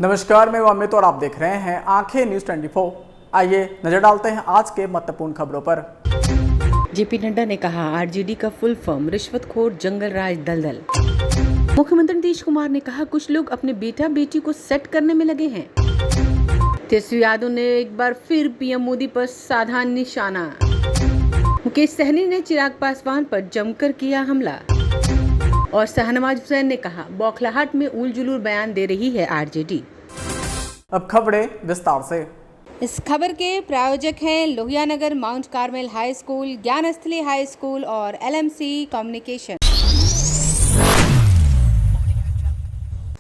नमस्कार, मैं अमित और आप देख रहे हैं आंखें न्यूज 24। आइए नजर डालते हैं आज के महत्वपूर्ण खबरों पर। जेपी नड्डा ने कहा आरजेडी का फुल फॉर्म रिश्वतखोर जंगल राज दलदल। मुख्यमंत्री नीतीश कुमार ने कहा कुछ लोग अपने बेटा बेटी को सेट करने में लगे हैं। तेजस्वी यादव ने एक बार फिर पीएम मोदी पर साधा निशाना। मुकेश सहनी ने चिराग पासवान पर जमकर किया हमला। और शाहनवाज हुसैन ने कहा बौखलाहट में उल जुलूल बयान दे रही है आरजेडी। अब खबरें विस्तार से। इस खबर के प्रायोजक हैं Lohia Nagar Mount Carmel high school, Gyansthali high school और एलएमसी कम्युनिकेशन।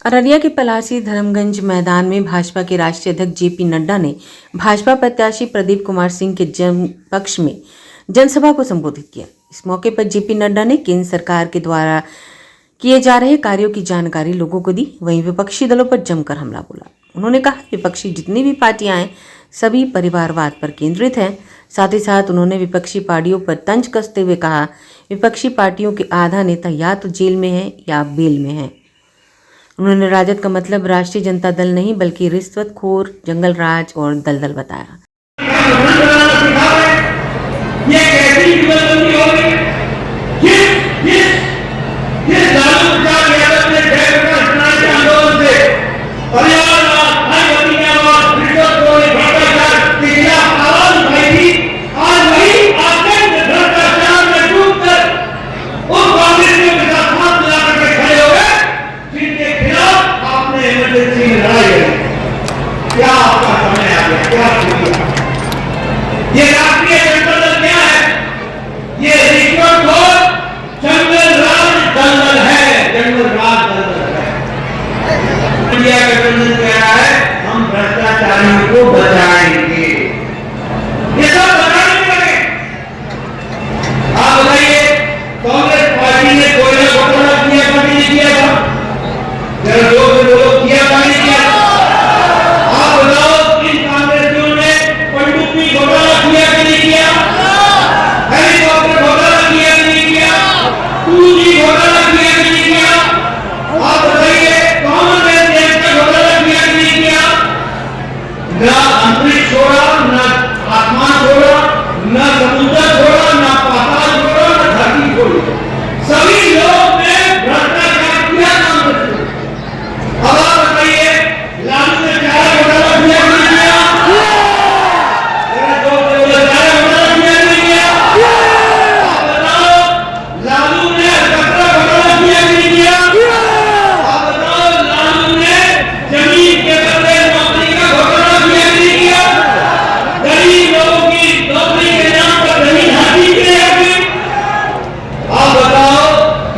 अररिया के पलासी धर्मगंज मैदान में भाजपा के राष्ट्रीय अध्यक्ष जेपी नड्डा ने भाजपा प्रत्याशी प्रदीप कुमार सिंह के जन्म पक्ष में जनसभा को संबोधित किया। इस मौके पर जेपी नड्डा ने केंद्र सरकार के द्वारा किए जा रहे कार्यों की जानकारी लोगों को दी। वहीं विपक्षी दलों पर जमकर हमला बोला। उन्होंने कहा विपक्षी जितनी भी पार्टियां हैं सभी परिवारवाद पर केंद्रित हैं। साथ ही साथ उन्होंने विपक्षी पार्टियों पर तंज कसते हुए कहा विपक्षी पार्टियों के आधा नेता या तो जेल में है या बेल में है। उन्होंने राजद का मतलब राष्ट्रीय जनता दल नहीं बल्कि रिश्वतखोर जंगल राज और दलदल बताया। क्या आपका समय आ गया? क्या ये राष्ट्रीय जनता दल क्या है? ये रिश्वतखोर जंगल राज दलदल है। जंगल राज दलदल है। इंडिया गठबंधन कह रहा है हम भ्रष्टाचारियों को बचाएंगे। ये सब बताने लगे। आप बताइए कांग्रेस पार्टी ने कोयला घोटाला किया था नहीं किया था? जरा जोर से बोलो, किया था नहीं किया? ना अंतरिक्ष छोड़ा, ना आसमान छोड़ा, ना समुद्र छोड़ा, ना पाताल छोड़ा, ना धरती छोड़ी। सभी लोग ने भ्रष्टाचार किया काम करते। अब आप बताइए लालू ने चारा घोटाला किया नहीं किया? जरा जोर से बोलो, चारा घोटाला किया नहीं किया? आप बताओ लालू ने कचरा घोटाला किया नहीं किया? आप बताओ लालू ने जमीन के बदले नौकरी का घोटाला गरीब लोगों की नौकरी के नाम पर जमीन हाथी के लिए? आप बताओ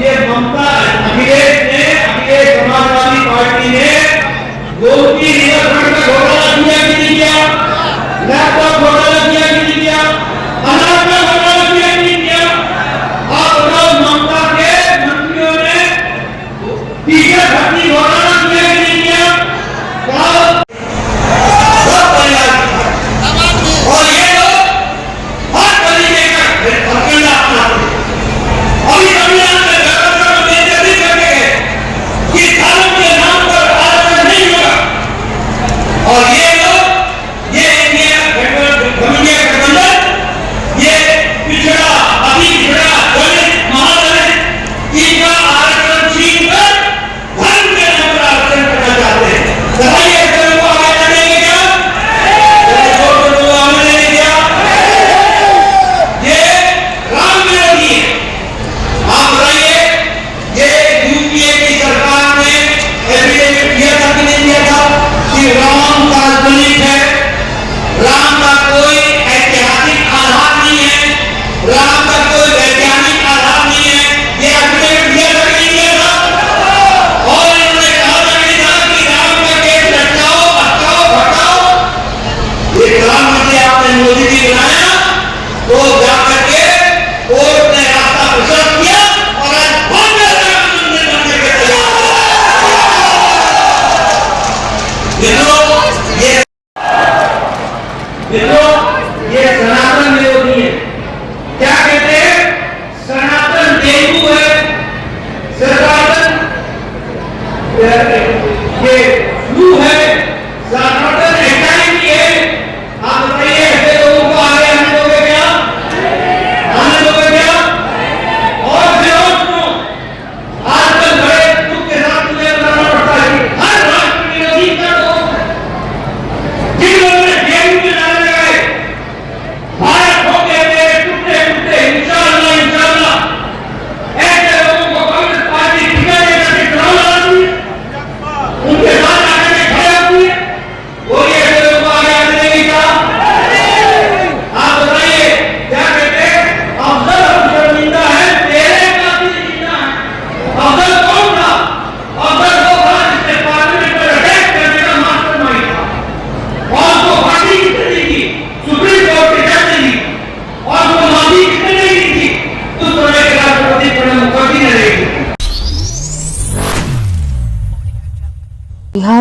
ये ममता अखिलेश समाजवादी पार्टी ने गोमती रिवरफ्रंट का घोटाला किया कि नहीं किया? लैपटॉप घोटाला किया कि नहीं किया? अनाज का घोटाला किया कि नहीं किया? आप बताओ ममता के मंत्रियों ने टीचर भर्ती घोटाला किया कि नहीं किया? और ये लोग हर तरीके का अकेला अपनाते हैं। अभी संविधान में व्यवस्था में बेइज्जती करके गए कि धर्म के नाम पर आरक्षण नहीं होगा। और ये लोग ये इंडिया गठबंधन ये पिछड़ा अति पिछड़ा दलित महादलित इनका आरक्षण छीन कर धर्म के नाम पर आरक्षण करना चाहते हैं। बताइए धर्म को आगे बढ़ेंगे क्या? राम काल्पनिक है, राम का कोई ऐतिहासिक आधार नहीं है, राम का कोई वैज्ञानिक आधार नहीं है। ये एफिडेविट दिया था कि नहीं दिया था? और इन्होंने कहा था कि राम का केस लटकाओ, हटाओ, हटाओ। ये प्रधानमंत्री आपने मोदी जी बनाया तो जाकर के कोर्ट ने रास्ता प्रशस्त किया और आज भव्य राम मंदिर बनने के तैयार है। ये सनातन विरोधी है। क्या कहते हैं? सनातन डेंगू है, सनातन ये फ्लू है,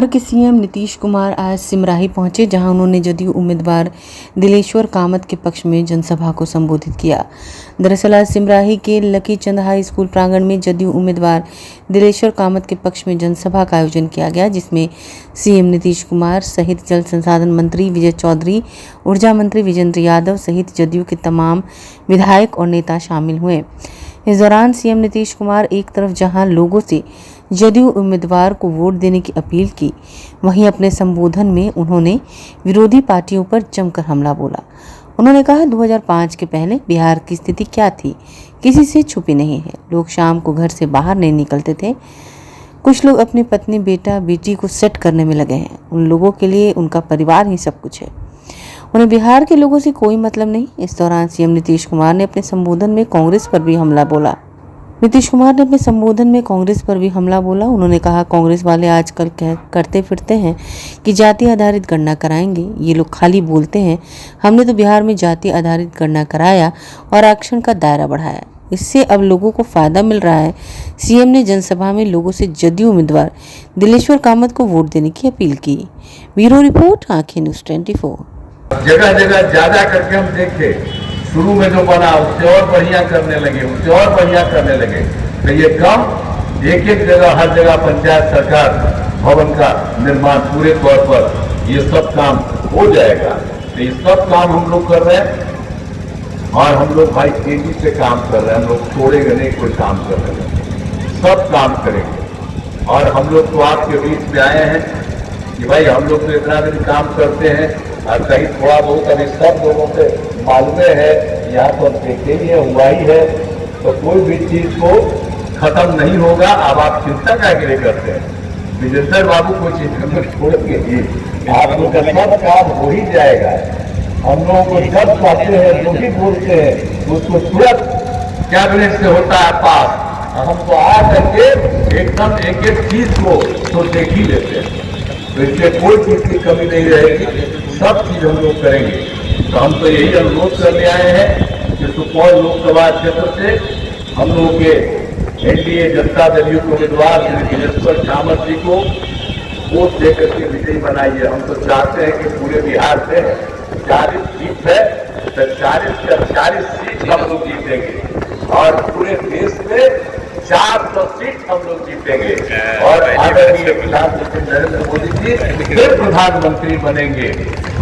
बिहार के सीएम नीतीश कुमार आज सिमराही पहुंचे, जहां उन्होंने जदयू उम्मीदवार दिलेश्वर कामत के पक्ष में जनसभा को संबोधित किया। दरअसल आज सिमराही के लकी चंद हाई स्कूल प्रांगण में जदयू उम्मीदवार दिलेश्वर कामत के पक्ष में जनसभा का आयोजन किया गया, जिसमें सीएम नीतीश कुमार सहित जल संसाधन मंत्री विजय चौधरी, ऊर्जा मंत्री विजेंद्र यादव सहित जदयू के तमाम विधायक और नेता शामिल हुए। इस दौरान सीएम नीतीश कुमार एक तरफ जहां लोगों से जदयू उम्मीदवार को वोट देने की अपील की, वहीं अपने संबोधन में उन्होंने विरोधी पार्टियों पर जमकर हमला बोला। उन्होंने कहा 2005 के पहले बिहार की स्थिति क्या थी, किसी से छुपी नहीं है। लोग शाम को घर से बाहर नहीं निकलते थे। कुछ लोग अपनी पत्नी, बेटा, बेटी को सेट करने में लगे हैं। उन लोगों के लिए उनका परिवार ही सब कुछ है। उन्हें बिहार के लोगों से कोई मतलब नहीं। इस दौरान सीएम नीतीश कुमार ने अपने संबोधन में कांग्रेस पर भी हमला बोला। उन्होंने कहा कांग्रेस वाले आजकल करते फिरते हैं कि जाति आधारित गणना कराएंगे। ये लोग खाली बोलते हैं। हमने तो बिहार में जाति आधारित गणना कराया और आरक्षण का दायरा बढ़ाया। इससे अब लोगों को फायदा मिल रहा है। सीएम ने जनसभा में लोगों से जदयू उम्मीदवार दिलेश्वर कामत को वोट देने की अपील की। ब्यूरो रिपोर्ट, आंखें न्यूज़ 24। जगह जगह ज्यादा करके हम देखे, शुरू में जो बना उससे और बढ़िया करने लगे, तो ये काम एक जगह, हर जगह पंचायत सरकार भवन का निर्माण पूरे तौर पर ये सब काम हो जाएगा। तो ये सब काम हम लोग कर रहे हैं और हम लोग भाई तेजी से काम कर रहे हैं। हम लोग छोड़ेंगे नहीं, कोई काम कर रहे हैं, सब काम करेंगे। और हम लोग तो आपके बीच में आए हैं कि भाई हम लोग तो इतना दिन काम करते हैं और कहीं थोड़ा बहुत अभी सब लोगों से मालूम है, यहाँ तो देखे ही है, हुआ ही है। तो कोई भी चीज को खत्म नहीं होगा। अब आप चिंता क्या के लिए करते हैं? विजेंद्र बाबू कोई चीज हम छोड़ेंगे ही, आप लोग का सब काम हो ही जाएगा। हम लोगों को सब चाहते हैं, जो भी बोलते हैं उसको तुरंत कैबिनेट से होता है पास। हम तो आ करके एकदम एक एक चीज को तो देख ही लेते हैं, तो इसलिए कोई चीज की कमी नहीं रहेगी। सब चीज हम लोग करेंगे। तो हम तो यही अनुरोध करने आए हैं कि सुपौल लोकसभा क्षेत्र से हम लोगों के एनडीए जनता दल उम्मीदवार श्री दिलेश्वर कामत जी को वोट देकर के विजयी बनाइए। हम तो चाहते हैं कि पूरे बिहार से 40 सीट है, तो 40 का 40 सीट हम लोग जीतेंगे और पूरे देश में 400 सीट हम लोग जीतेंगे और आदरणीय प्रधानमंत्री नरेंद्र मोदी जी फिर प्रधानमंत्री बनेंगे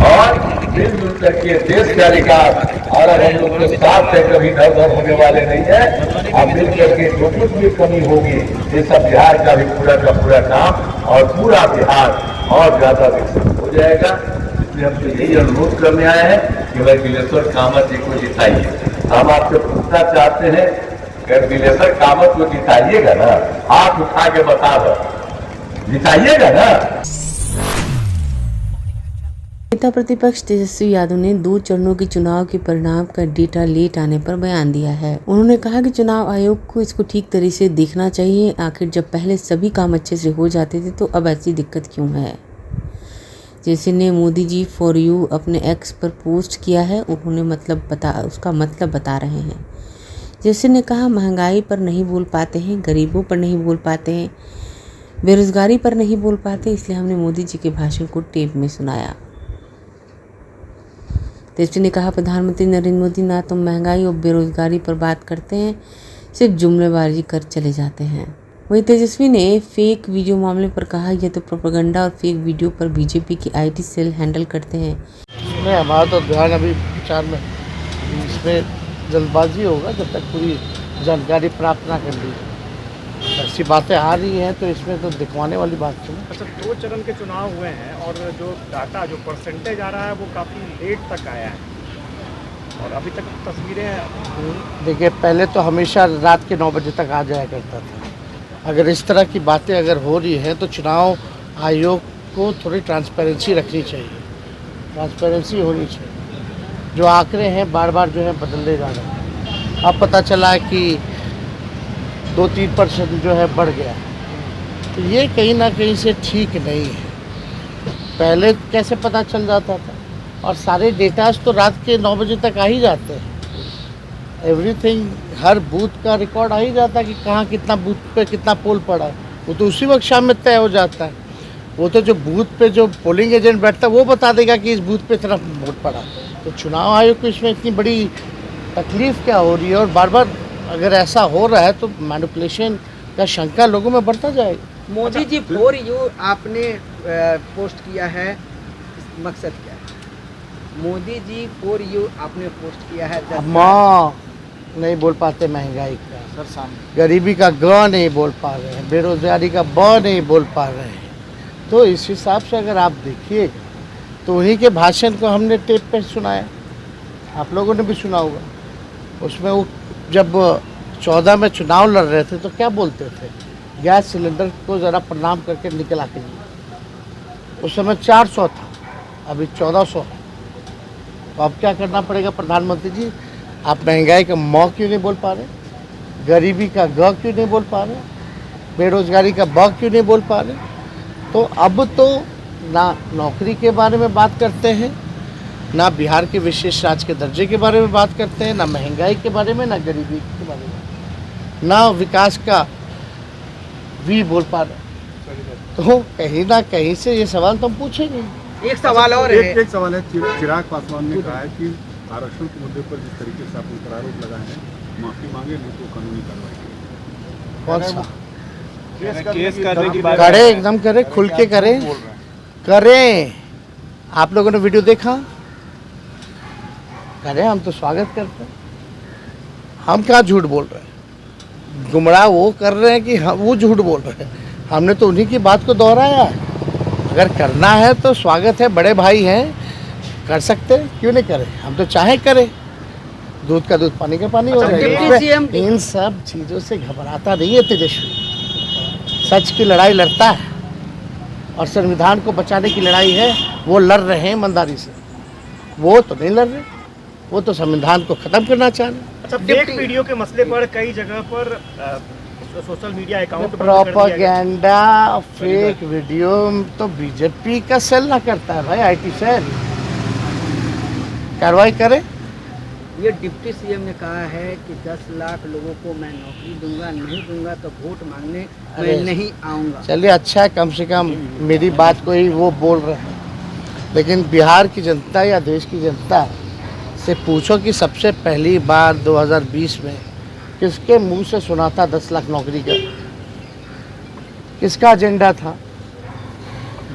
और मिलजुल करके देश का विकास। और हम लोग के साथ से कभी दर होने वाले नहीं है। अब मिल करके जो कुछ भी कमी होगी, ये सब बिहार का भी पूरा काम और पूरा बिहार और ज्यादा विकसित हो जाएगा। इसलिए हम तो यही अनुरोध करने आए हैं कि भाई दिलेश्वर कामत जी को जिताइए। हम आपसे पूछना चाहते हैं, अगर दिलेश्वर कामत को जिताइएगा ना, हाथ उठा के बता दो, जिताइएगा ना। नेता प्रतिपक्ष तेजस्वी यादव ने 2 चरणों के चुनाव के परिणाम का डेटा लेट आने पर बयान दिया है। उन्होंने कहा कि चुनाव आयोग को इसको ठीक तरीके से देखना चाहिए। आखिर जब पहले सभी काम अच्छे से हो जाते थे तो अब ऐसी दिक्कत क्यों है। जैसे ने मोदी जी फॉर यू अपने एक्स पर पोस्ट किया है, उन्होंने उसका मतलब बता रहे हैं। जैसे ने कहा महंगाई पर नहीं बोल पाते हैं, गरीबों पर नहीं बोल पाते हैं, बेरोजगारी पर नहीं बोल पाते, इसलिए हमने मोदी जी के भाषण को टेप में सुनाया। तेजस्वी ने कहा प्रधानमंत्री नरेंद्र मोदी ना तो महंगाई और बेरोजगारी पर बात करते हैं, सिर्फ जुमलेबाजी कर चले जाते हैं। वहीं तेजस्वी ने फेक वीडियो मामले पर कहा यह तो प्रोपेगेंडा और फेक वीडियो पर बीजेपी की आईटी सेल हैंडल करते हैं। नहीं, हमारा तो ध्यान अभी विचार में इसमें जल्दबाजी होगा जब तक पूरी जानकारी प्राप्त ना कर ली। ऐसी बातें आ रही हैं तो इसमें तो दिखवाने वाली बात क्यों। अच्छा, 2 चरण के चुनाव हुए हैं और जो डाटा जो परसेंटेज आ रहा है वो काफ़ी लेट तक आया है और अभी तक तस्वीरें। देखिए, पहले तो हमेशा रात के 9 बजे तक आ जाया करता था। अगर इस तरह की बातें अगर हो रही हैं तो चुनाव आयोग को थोड़ी ट्रांसपेरेंसी रखनी चाहिए, ट्रांसपेरेंसी होनी चाहिए। जो आंकड़े हैं बार बार जो है बदलते जा रहे हैं। अब पता चला कि 2-3% जो है बढ़ गया, तो ये कहीं ना कहीं से ठीक नहीं है। पहले कैसे पता चल जाता था, और सारे डेटाज तो रात के 9 बजे तक आ ही जाते हैं। एवरीथिंग, हर बूथ का रिकॉर्ड आ ही जाता है कि कहाँ कितना बूथ पे कितना पोल पड़ा है, वो तो उसी वक्त शाम में तय हो जाता है। वो तो जो बूथ पे जो पोलिंग एजेंट बैठता है वो बता देगा कि इस बूथ पे इतना वोट पड़ा। तो चुनाव आयोग को इसमें इतनी बड़ी तकलीफ क्या हो रही है, और बार बार अगर ऐसा हो रहा है तो मैनिपुलेशन का शंका लोगों में बढ़ता जाएगा। मोदी जी फॉर यू आपने पोस्ट किया है, मकसद क्या है? मोदी जी फॉर यू आपने पोस्ट किया है, माँ नहीं बोल पाते, महंगाई का सर, गरीबी का ग नहीं बोल पा रहे हैं, बेरोजगारी का ब नहीं बोल पा रहे हैं। तो इस हिसाब से अगर आप देखिएगा तो उन्हीं के भाषण को हमने टेप पे सुनाया, आप लोगों ने भी सुना होगा। उसमें वो जब 14 में चुनाव लड़ रहे थे तो क्या बोलते थे, गैस सिलेंडर को ज़रा प्रणाम करके निकल आके जी। उस समय 400 था, अभी 1400 है। तो अब क्या करना पड़ेगा प्रधानमंत्री जी? आप महंगाई का म क्यों नहीं बोल पा रहे, गरीबी का ग क्यों नहीं बोल पा रहे, बेरोजगारी का ब क्यों नहीं बोल पा रहे? तो अब तो ना नौकरी के बारे में बात करते हैं, ना बिहार के विशेष राज्य के दर्जे के बारे में बात करते हैं, ना महंगाई के बारे में, ना गरीबी के बारे में, ना विकास का भी बोल पा रहे। तो कहीं ना कहीं से ये सवाल तो हम पूछेंगे। एक सवाल और है, एक सवाल है, चिराग पासवान ने कहा है कि आरक्षण के मुद्दे पर जिस तरीके से आपने आरोप लगाए हैं, माफी मांगे नहीं तो कानूनी कार्रवाई। कौन सा केस करने की बात करे, एकदम करे, खुल के करें। आप लोगों ने वीडियो देखा, करें, हम तो स्वागत करते हैं। हम क्या झूठ बोल रहे हैं, गुमराह वो कर रहे हैं कि वो झूठ बोल रहे हैं। हमने तो उन्हीं की बात को दोहराया है। अगर करना है तो स्वागत है, बड़े भाई हैं, कर सकते हैं, क्यों नहीं करें? हम तो चाहे करें, दूध का दूध पानी का पानी हो रहा है। इन सब चीज़ों से घबराता नहीं है तेजस्वी, सच की लड़ाई लड़ता है, और संविधान को बचाने की लड़ाई है, वो लड़ रहे हैं ईमानदारी से। वो तो नहीं लड़ रहे, वो तो संविधान को खत्म करना चाह रहे। अच्छा, फेक वीडियो के मसले पर कई जगह पर social media account propaganda, fake video तो बीजेपी का सेल ना करता है भाई, आईटी सेल कार्रवाई करे। ये डिप्टी सीएम ने कहा है कि 10 लाख लोगों को मैं नौकरी दूंगा, नहीं दूंगा तो वोट मांगने मैं नहीं आऊंगा। चलिए अच्छा है, कम से कम मेरी बात को ही वो बोल रहे हैं। लेकिन बिहार की जनता या देश की जनता से पूछो कि सबसे पहली बार 2020 में किसके मुंह से सुना था 10 लाख नौकरी का, किसका एजेंडा था?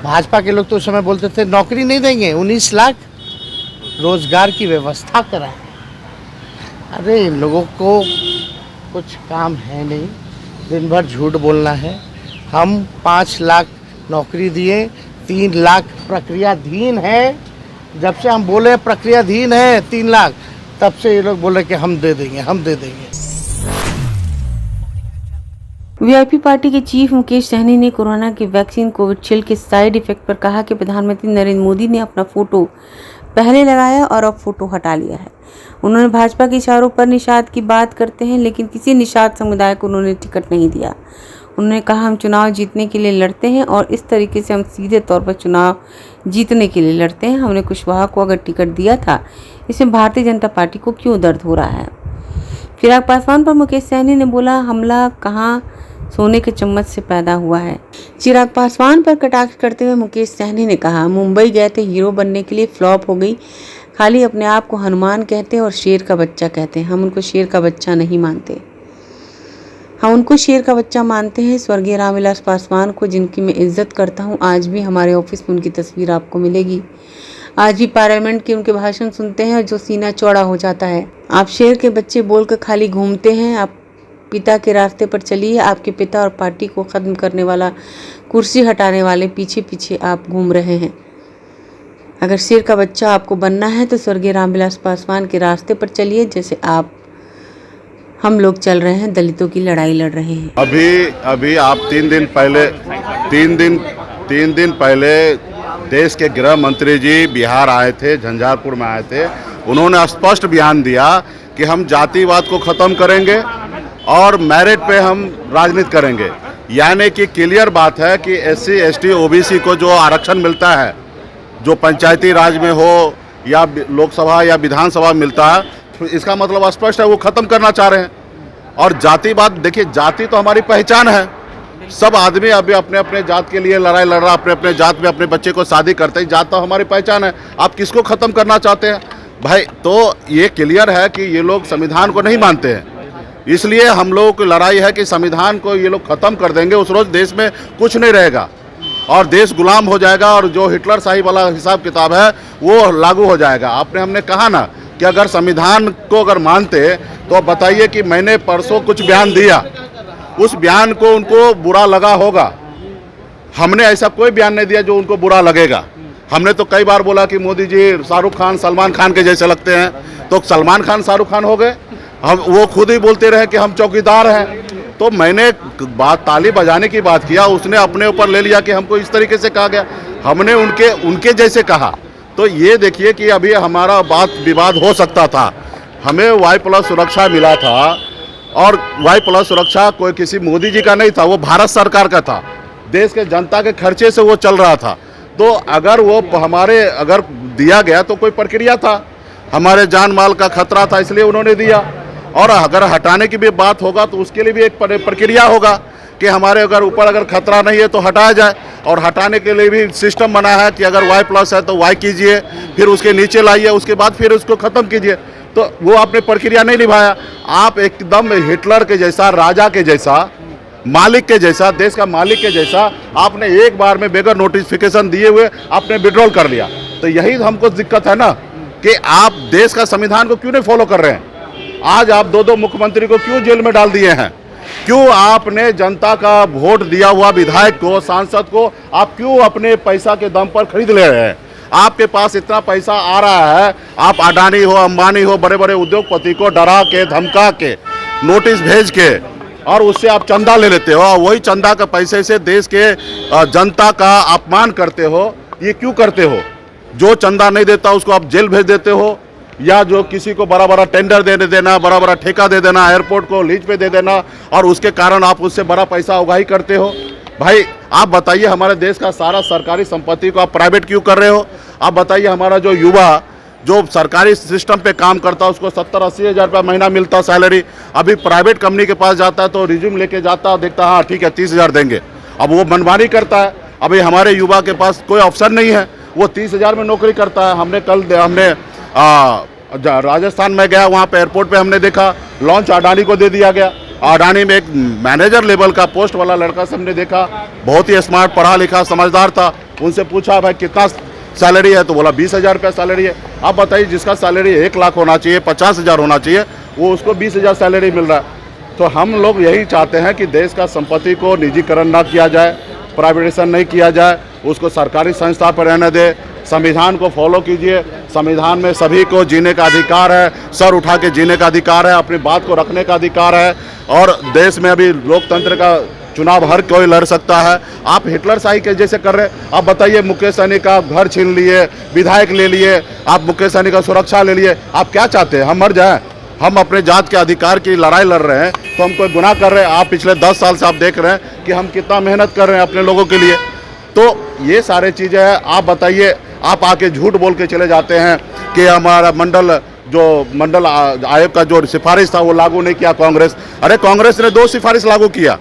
भाजपा के लोग तो उस समय बोलते थे नौकरी नहीं देंगे, 19 लाख रोजगार की व्यवस्था कराएं। अरे इन लोगों को कुछ काम है नहीं, दिन भर झूठ बोलना है। हम 5 लाख नौकरी दिए, 3 लाख प्रक्रियाधीन है। जब से हम बोले प्रक्रियाधीन है 3 लाख, तब से ये लोग बोले कि हम दे देंगे, हम दे देंगे। वीआईपी पार्टी के चीफ मुकेश सहनी ने कोरोना की वैक्सीन कोविशील्ड के साइड इफेक्ट पर कहा कि प्रधानमंत्री नरेंद्र मोदी ने अपना फोटो पहले लगाया और अब फोटो हटा लिया है। उन्होंने भाजपा के इशारों पर निषाद की बात करते हैं, लेकिन किसी निषाद समुदाय को उन्होंने टिकट नहीं दिया। उन्होंने कहा हम चुनाव जीतने के लिए लड़ते हैं और इस तरीके से हम सीधे तौर पर चुनाव जीतने के लिए लड़ते हैं। हमने कुशवाहा को अगर टिकट दिया था, इसमें भारतीय जनता पार्टी को क्यों दर्द हो रहा है? चिराग पासवान पर मुकेश सहनी ने बोला हमला कहाँ सोने के चम्मच से पैदा हुआ है। चिराग पासवान पर कटाक्ष करते हुए मुकेश सहनी ने कहा मुंबई गए थे हीरो बनने के लिए, फ्लॉप हो गई। खाली अपने आप को हनुमान कहते हैं और शेर का बच्चा कहते हैं। हम उनको शेर का बच्चा नहीं मानते, हम उनको शेर का बच्चा मानते हैं। स्वर्गीय रामविलास पासवान को, जिनकी मैं इज्जत करता हूं, आज भी हमारे ऑफिस में उनकी तस्वीर आपको मिलेगी। आज भी पार्लियामेंट के उनके भाषण सुनते हैं और जो सीना चौड़ा हो जाता है। आप शेर के बच्चे बोलकर खाली घूमते हैं। आप पिता के रास्ते पर चलिए। आपके पिता और पार्टी को ख़त्म करने वाला, कुर्सी हटाने वाले पीछे पीछे आप घूम रहे हैं। अगर शेर का बच्चा आपको बनना है तो स्वर्गीय रामविलास पासवान के रास्ते पर चलिए, जैसे हम लोग चल रहे हैं, दलितों की लड़ाई लड़ रहे हैं। अभी आप 3 दिन पहले देश के गृह मंत्री जी बिहार आए थे, झंझारपुर में आए थे। उन्होंने स्पष्ट बयान दिया कि हम जातिवाद को ख़त्म करेंगे और मेरिट पे हम राजनीति करेंगे। यानी कि क्लियर बात है कि SC ST OBC को जो आरक्षण मिलता है, जो पंचायती राज में हो या लोकसभा या विधानसभा मिलता है, तो इसका मतलब स्पष्ट है वो ख़त्म करना चाह रहे हैं। और जातिवाद, देखिए जाति तो हमारी पहचान है, सब आदमी अभी अपने अपने जात के लिए लड़ाई लड़ रहा, अपने अपने जात में अपने बच्चे को शादी करते हैं। जात तो हमारी पहचान है, आप किसको ख़त्म करना चाहते हैं भाई? तो ये क्लियर है कि ये लोग संविधान को नहीं मानते हैं, इसलिए हम लोगों की लड़ाई है कि संविधान को ये लोग ख़त्म कर देंगे, उस रोज़ देश में कुछ नहीं रहेगा और देश गुलाम हो जाएगा और जो हिटलर शाही वाला हिसाब किताब है वो लागू हो जाएगा। हमने कहा ना कि अगर संविधान को अगर मानते तो बताइए कि मैंने परसों कुछ बयान दिया, उस बयान को उनको बुरा लगा होगा। हमने ऐसा कोई बयान नहीं दिया जो उनको बुरा लगेगा। हमने तो कई बार बोला कि मोदी जी शाहरुख खान सलमान खान के जैसे लगते हैं, तो सलमान खान शाहरुख खान हो गए। हम वो खुद ही बोलते रहे कि हम चौकीदार हैं। तो मैंने बात ताली बजाने की बात किया, उसने अपने ऊपर ले लिया कि हमको इस तरीके से कहा गया, हमने उनके जैसे कहा। तो ये देखिए कि अभी हमारा बात विवाद हो सकता था। हमें Y+ सुरक्षा मिला था और Y+ सुरक्षा कोई किसी मोदी जी का नहीं था, वो भारत सरकार का था, देश के जनता के खर्चे से वो चल रहा था। तो अगर वो अगर दिया गया तो कोई प्रक्रिया था, हमारे जान माल का खतरा था इसलिए उन्होंने दिया। और अगर हटाने की भी बात होगा तो उसके लिए भी एक प्रक्रिया होगा कि हमारे ऊपर अगर खतरा नहीं है तो हटाया जाए। और हटाने के लिए भी सिस्टम बना है कि अगर Y+ है तो Y कीजिए, फिर उसके नीचे लाइए, उसके बाद फिर उसको ख़त्म कीजिए। तो वो आपने प्रक्रिया नहीं निभाया। आप एकदम हिटलर के जैसा, राजा के जैसा, मालिक के जैसा, देश का मालिक के जैसा आपने एक बार में बगैर नोटिफिकेशन दिए हुए आपने विड्रॉल कर लिया। तो यही हमको दिक्कत है ना कि आप देश का संविधान को क्यों नहीं फॉलो कर रहे हैं। आज आप दो मुख्यमंत्री को क्यों जेल में डाल दिए हैं? क्यों आपने जनता का वोट दिया हुआ विधायक को, सांसद को आप क्यों अपने पैसा के दम पर खरीद ले रहे हैं? आपके पास इतना पैसा आ रहा है, आप अडानी हो, अंबानी हो, बड़े बड़े उद्योगपति को डरा के, धमका के, नोटिस भेज के और उससे आप चंदा ले लेते हो। वही चंदा का पैसे से देश के जनता का अपमान करते हो। ये क्यों करते हो? जो चंदा नहीं देता उसको आप जेल भेज देते हो, या जो किसी को बड़ा बड़ा टेंडर दे देना, बड़ा बड़ा ठेका दे देना, एयरपोर्ट को लीज पे दे देना, और उसके कारण आप उससे बड़ा पैसा उगाही करते हो। भाई आप बताइए, हमारे देश का सारा सरकारी संपत्ति को आप प्राइवेट क्यों कर रहे हो? आप बताइए, हमारा जो युवा जो सरकारी सिस्टम पे काम करता है उसको 70-80 हज़ार रुपया महीना मिलता सैलरी, अभी प्राइवेट कंपनी के पास जाता है तो रिज्यूम लेके जाता है, देखता हाँ ठीक है 30,000 देंगे, अब वो मनमानी करता है। अभी हमारे युवा के पास कोई ऑप्शन नहीं है, वो 30,000 में नौकरी करता है। हमने राजस्थान में गया, वहाँ पे एयरपोर्ट पे हमने देखा लॉन्च अडानी को दे दिया गया। अडानी में एक मैनेजर लेवल का पोस्ट वाला लड़का से हमने देखा, बहुत ही स्मार्ट, पढ़ा लिखा, समझदार था। उनसे पूछा भाई कितना सैलरी है, तो बोला 20,000 रुपया सैलरी है। आप बताइए, जिसका सैलरी 1 लाख होना चाहिए, 50,000 होना चाहिए, वो उसको 20,000 सैलरी मिल रहा है। तो हम लोग यही चाहते हैं कि देश का संपत्ति को निजीकरण ना किया जाए, प्राइवेटाइजेशन नहीं किया जाए, उसको सरकारी संस्था पर रहने दे। संविधान को फॉलो कीजिए। संविधान में सभी को जीने का अधिकार है, सर उठा के जीने का अधिकार है, अपनी बात को रखने का अधिकार है। और देश में अभी लोकतंत्र का चुनाव हर कोई लड़ सकता है। आप हिटलर शाही के जैसे कर रहे हैं। आप बताइए, मुकेश सहनी का घर छीन लिए, विधायक ले लिए, आप मुकेश सहनी का सुरक्षा ले लिए। आप क्या चाहते हैं, हम मर जाएं? हम अपने जात के अधिकार की लड़ाई लड़ रहे हैं तो हम कोई गुनाह कर रहे हैं? आप पिछले 10 साल से आप देख रहे हैं कि हम कितना मेहनत कर रहे हैं अपने लोगों के लिए। तो ये सारे चीज़ें हैं। आप बताइए, आप आके झूठ बोल के चले जाते हैं कि हमारा मंडल आयोग का जो सिफारिश था वो लागू नहीं किया कांग्रेस। अरे कांग्रेस ने 2 सिफारिश लागू किया,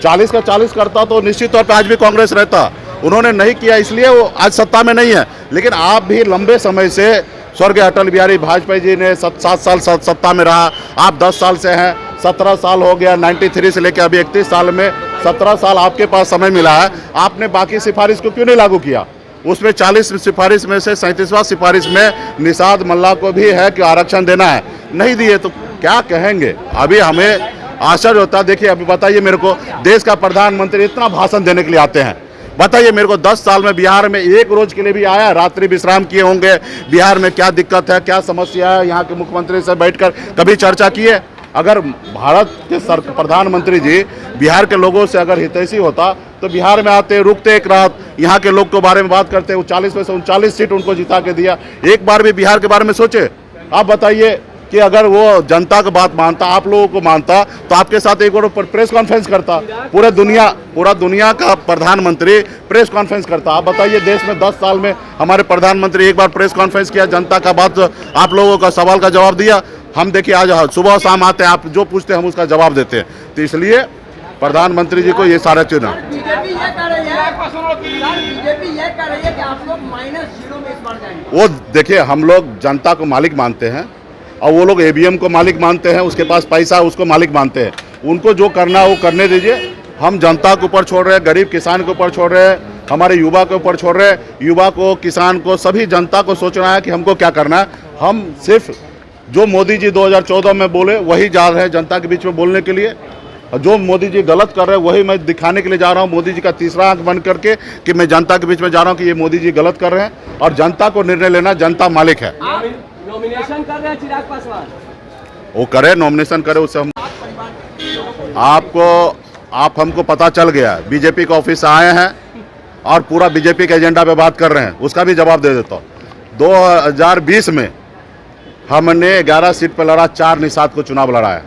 40 का 40 करता तो निश्चित तौर पे आज भी कांग्रेस रहता। उन्होंने नहीं किया, इसलिए वो आज सत्ता में नहीं है। लेकिन आप भी लंबे समय से, स्वर्गीय अटल बिहारी वाजपेयी जी ने 7 साल सत्ता में रहा, आप 10 साल से हैं, 17 साल हो गया, 93 से लेकर अभी 31 साल में 17 साल आपके पास समय मिला है। आपने बाकी सिफारिश को क्यों नहीं लागू किया? उसमें 40 सिफारिश में से 37वां सिफारिश में निषाद मल्ला को भी है कि आरक्षण देना है, नहीं दिए तो क्या कहेंगे? अभी हमें आश्चर्य होता है। देखिए, अभी बताइए मेरे को, देश का प्रधानमंत्री इतना भाषण देने के लिए आते हैं, बताइए मेरे को 10 साल में बिहार में एक रोज के लिए भी आया? रात्रि विश्राम किए होंगे? बिहार में क्या दिक्कत है, क्या समस्या है, यहाँ के मुख्यमंत्री से बैठकर कभी चर्चा किए? अगर भारत के प्रधानमंत्री जी बिहार के लोगों से अगर हितैषी होता तो बिहार में आते, रुकते एक रात, यहाँ के लोग के बारे में बात करते। 40 में से 39 सीट उनको जिता के दिया। एक बार भी बिहार के बारे में सोचे? आप बताइए कि अगर वो जनता की बात मानता, आप लोगों को मानता, तो आपके साथ एक बार प्रेस कॉन्फ्रेंस करता। पूरा दुनिया का प्रधानमंत्री प्रेस कॉन्फ्रेंस करता। आप बताइए, देश में 10 साल में हमारे प्रधानमंत्री एक बार प्रेस कॉन्फ्रेंस किया, जनता का बात, आप लोगों का सवाल का जवाब दिया? हम देखिए, आज सुबह शाम आते हैं, आप जो पूछते हैं हम उसका जवाब देते हैं। तो इसलिए प्रधानमंत्री जी को ये सारा चुना। बीजेपी ये कह रही है कि आप लोग -0 में इस बार जाएंगे। वो देखिए, हम लोग जनता को मालिक मानते हैं और वो लोग ईवीएम को मालिक मानते हैं, उसके पास पैसा उसको मालिक मानते हैं। उनको जो करना है वो करने दीजिए। हम जनता के ऊपर छोड़ रहे हैं, गरीब किसान के ऊपर छोड़ रहे हैं, हमारे युवा के ऊपर छोड़ रहे हैं। युवा को, किसान को, सभी जनता को सोचना है कि हमको क्या करना है। हम सिर्फ जो मोदी जी 2014 में बोले वही जा रहे हैं जनता के बीच में बोलने के लिए, और जो मोदी जी गलत कर रहे हैं वही मैं दिखाने के लिए जा रहा हूं, मोदी जी का तीसरा आंख बंद करके कि मैं जनता के बीच में जा रहा हूं कि ये मोदी जी गलत कर रहे हैं और जनता को निर्णय लेना, जनता मालिक है। नॉमिनेशन कर रहे हैं चिराग पासवान, वो करे, नॉमिनेशन करे, उससे हम आप हमको पता चल गया, बीजेपी के ऑफिस से आए हैं और पूरा बीजेपी के एजेंडा पे बात कर रहे हैं, उसका भी जवाब दे देता हूँ। 2020 में हमने 11 सीट पर लड़ा, 4 निषाद को चुनाव लड़ाया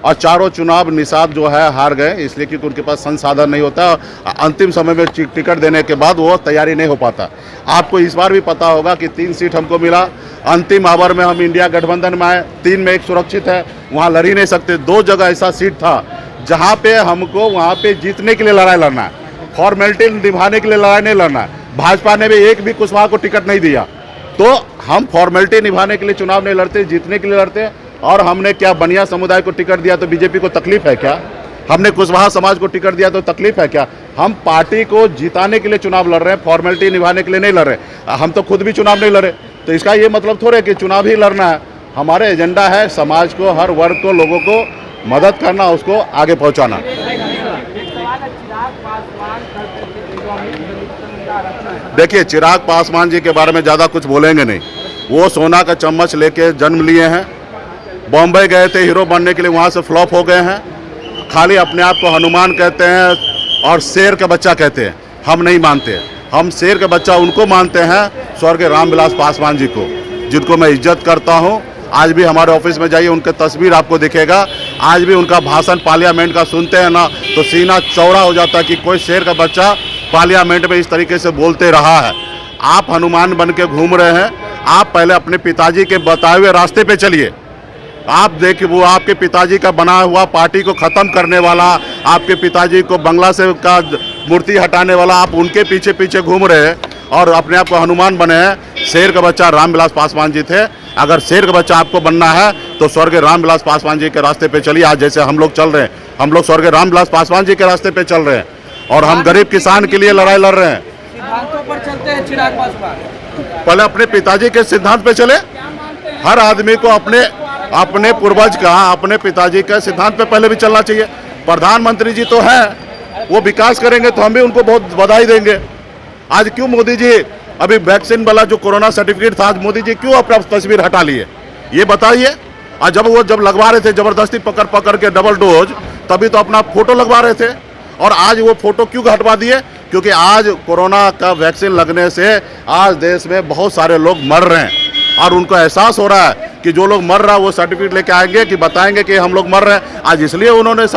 और चारों चुनाव निषाद जो है हार गए, इसलिए कि उनके पास संसाधन नहीं होता। अंतिम समय में टिकट देने के बाद वो तैयारी नहीं हो पाता। आपको इस बार भी पता होगा कि 3 सीट हमको मिला। अंतिम आवर में हम इंडिया गठबंधन में आए, 3 में 1 सुरक्षित है, वहाँ लड़ ही नहीं सकते। 2 जगह ऐसा सीट था जहाँ पे हमको वहाँ पे जीतने के लिए लड़ाई लड़ना है, फॉर्मेलिटी निभाने के लिए लड़ाई नहीं लड़ना है। भाजपा ने भी एक भी कुशवाहा को टिकट नहीं दिया, तो हम फॉर्मेलिटी निभाने के लिए चुनाव नहीं लड़ते, जीतने के लिए लड़ते। और हमने क्या बनिया समुदाय को टिकट दिया तो बीजेपी को तकलीफ है क्या? हमने कुशवाहा समाज को टिकट दिया तो तकलीफ है क्या? हम पार्टी को जिताने के लिए चुनाव लड़ रहे हैं, फॉर्मेलिटी निभाने के लिए नहीं लड़ रहे। हम तो खुद भी चुनाव नहीं लड़े, तो इसका ये मतलब थोड़े कि चुनाव ही लड़ना है। हमारे एजेंडा है समाज को, हर वर्ग को, लोगों को मदद करना, उसको आगे पहुंचाना। देखिए, चिराग पासवान जी के बारे में ज़्यादा कुछ बोलेंगे नहीं। वो सोना का चम्मच लेके जन्म लिए हैं, बॉम्बे गए थे हीरो बनने के लिए, वहाँ से फ्लॉप हो गए हैं। खाली अपने आप को हनुमान कहते हैं और शेर का बच्चा कहते हैं। हम नहीं मानते, हम शेर का बच्चा उनको मानते हैं, स्वर्गीय रामविलास पासवान जी को, जिनको मैं इज्जत करता हूँ। आज भी हमारे ऑफिस में जाइए, उनकी तस्वीर आपको दिखेगा। आज भी उनका भाषण पार्लियामेंट का सुनते हैं ना, तो सीना चौड़ा हो जाता है कि कोई शेर का बच्चा पार्लियामेंट में इस तरीके से बोलते रहा है। आप हनुमान बन के घूम रहे हैं। आप पहले अपने पिताजी के बताए हुए रास्ते पे चलिए। आप देखिए, वो आपके पिताजी का बना हुआ पार्टी को ख़त्म करने वाला, आपके पिताजी को बंगला से का मूर्ति हटाने वाला, आप उनके पीछे पीछे घूम रहे हैं और अपने आप को हनुमान बने हैं। शेर का बच्चा रामविलास पासवान जी थे। अगर शेर का बच्चा आपको बनना है तो स्वर्गीय रामविलास पासवान जी के रास्ते पे चलिए। आज जैसे हम लोग चल रहे हैं, हम लोग स्वर्गीय रामविलास पासवान जी के रास्ते पे चल रहे हैं और हम गरीब किसान के लिए लड़ाई लड़ रहे हैं। सिद्धांतों पर चलते हैं चिराग पासवान। पहले अपने पिताजी के सिद्धांत पे चले। हर आदमी को अपने पूर्वज का, अपने पिताजी के सिद्धांत पे पहले भी चलना चाहिए। प्रधानमंत्री जी तो हैं, वो विकास करेंगे तो हम भी उनको बहुत बधाई देंगे। आज क्यों मोदी जी अभी वैक्सीन वाला जो कोरोना सर्टिफिकेट था, आज मोदी जी क्यों अपना तस्वीर हटा लिए, ये बताइए। आज जब लगवा रहे थे जबरदस्ती पकड़ के डबल डोज, तभी तो अपना फोटो लगवा रहे थे, और आज वो फोटो क्यों हटवा दिए? क्योंकि आज कोरोना का वैक्सीन लगने से आज देश में बहुत सारे लोग मर रहे हैं और उनको एहसास हो रहा है कि जो लोग मर रहा है वो सर्टिफिकेट लेके आएंगे कि बताएंगे कि हम लोग मर रहे हैं। आज इसलिए उन्होंने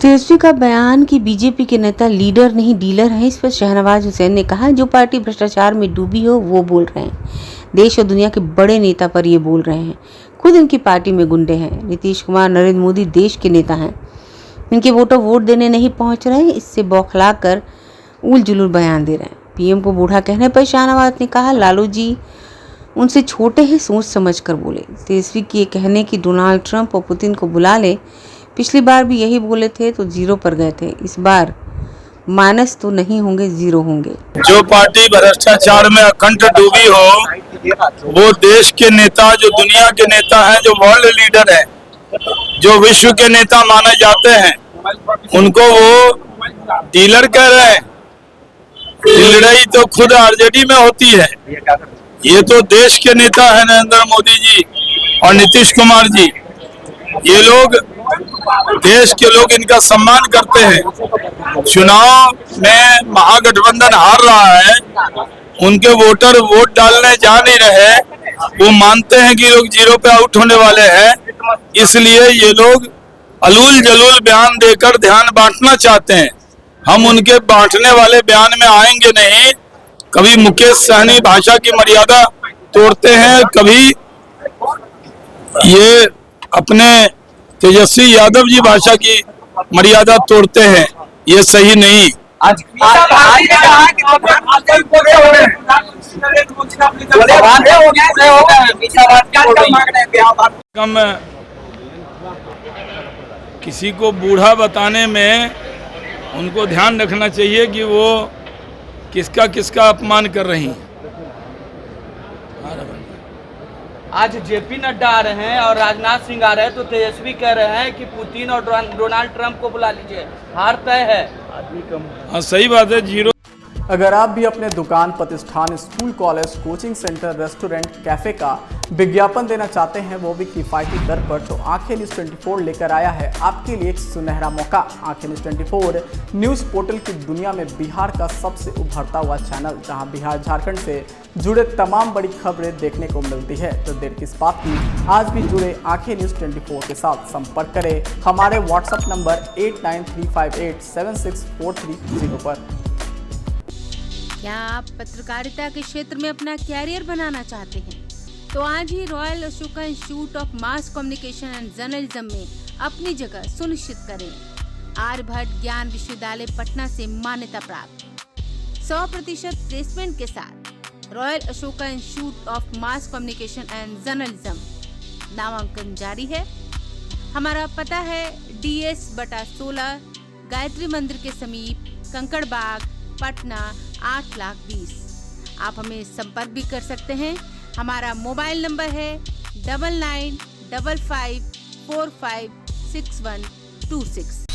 तेजस्वी का बयान कि बीजेपी के नेता लीडर नहीं डीलर हैं, इस पर शहनवाज हुसैन ने कहा, जो पार्टी भ्रष्टाचार में डूबी हो वो बोल रहे हैं। देश और दुनिया के बड़े नेता पर ये बोल रहे हैं। खुद इनकी पार्टी में गुंडे हैं। नीतीश कुमार, नरेंद्र मोदी देश के नेता हैं। इनके वोटर वोट देने नहीं पहुंच रहे हैं, इससे बौखला कर उल जुलूल बयान दे रहे हैं। पीएम को बूढ़ा कहने पर शहनवाज ने कहा, लालू जी उनसे छोटे हैं, सोच समझ कर बोले। तेजस्वी के कहने की डोनाल्ड ट्रंप और पुतिन को बुला ले, पिछली बार भी यही बोले थे तो 0 पर गए थे, इस बार माइनस तो नहीं होंगे, 0 होंगे। जो पार्टी भ्रष्टाचार में अखंड डूबी हो, वो देश के नेता, जो दुनिया के नेता हैं, जो वर्ल्ड लीडर हैं, जो विश्व के नेता माने जाते हैं, उनको वो डीलर कह रहे हैं। लड़ाई तो खुद आरजेडी में होती है। ये तो देश के नेता है नरेंद्र मोदी जी और नीतीश कुमार जी। ये लोग, देश के लोग इनका सम्मान करते हैं। चुनाव में महागठबंधन हार रहा है, उनके वोटर वोट डालने जा नहीं रहे, वो मानते हैं कि लोग 0 पे आउट होने वाले हैं, इसलिए ये लोग अलूल जलूल बयान देकर ध्यान बांटना चाहते हैं। हम उनके बांटने वाले बयान में आएंगे नहीं। कभी मुकेश सहनी भाषा की मर्यादा तोड़ते हैं, कभी ये अपने तेजस्वी यादव जी भाषा की मर्यादा तोड़ते हैं, ये सही नहीं। कम किसी को बूढ़ा बताने में उनको ध्यान रखना चाहिए कि वो किसका किसका अपमान कर रही हैं। आज जेपी नड्डा आ रहे हैं और राजनाथ सिंह आ रहे हैं, तो तेजस्वी कह रहे हैं कि पुतिन और डोनाल्ड ट्रंप को बुला लीजिए, हार तय है। हाँ सही बात है, जीरो। अगर आप भी अपने दुकान, प्रतिष्ठान, school, college, coaching centre, restaurant, cafe का विज्ञापन देना चाहते हैं, वो भी किफ़ायती दर पर, तो आंखें न्यूज़ 24 लेकर आया है आपके लिए एक सुनहरा मौका। आंखें न्यूज़ 24 न्यूज़ पोर्टल की दुनिया में बिहार का सबसे उभरता हुआ चैनल, जहां बिहार झारखंड से जुड़े तमाम बड़ी खबरें देखने को मिलती है। तो देर किस बात की, आज भी जुड़े आंखें न्यूज़ 24 के साथ। संपर्क करें हमारे व्हाट्सएप नंबर 8935876430 पर। क्या आप पत्रकारिता के क्षेत्र में अपना कैरियर बनाना चाहते हैं? तो आज ही royal Ashoka institute of mass communication and journalism में अपनी जगह सुनिश्चित करें। आर्यभट्ट ज्ञान विश्वविद्यालय पटना से मान्यता प्राप्त 100% प्लेसमेंट के साथ royal Ashoka institute of mass communication and journalism नामांकन जारी है। हमारा पता है DS/16 गायत्री मंदिर के समीप, कंकड़ बाग, पटना 8,20,000। आप हमें संपर्क भी कर सकते हैं। हमारा मोबाइल नंबर है 9955456126।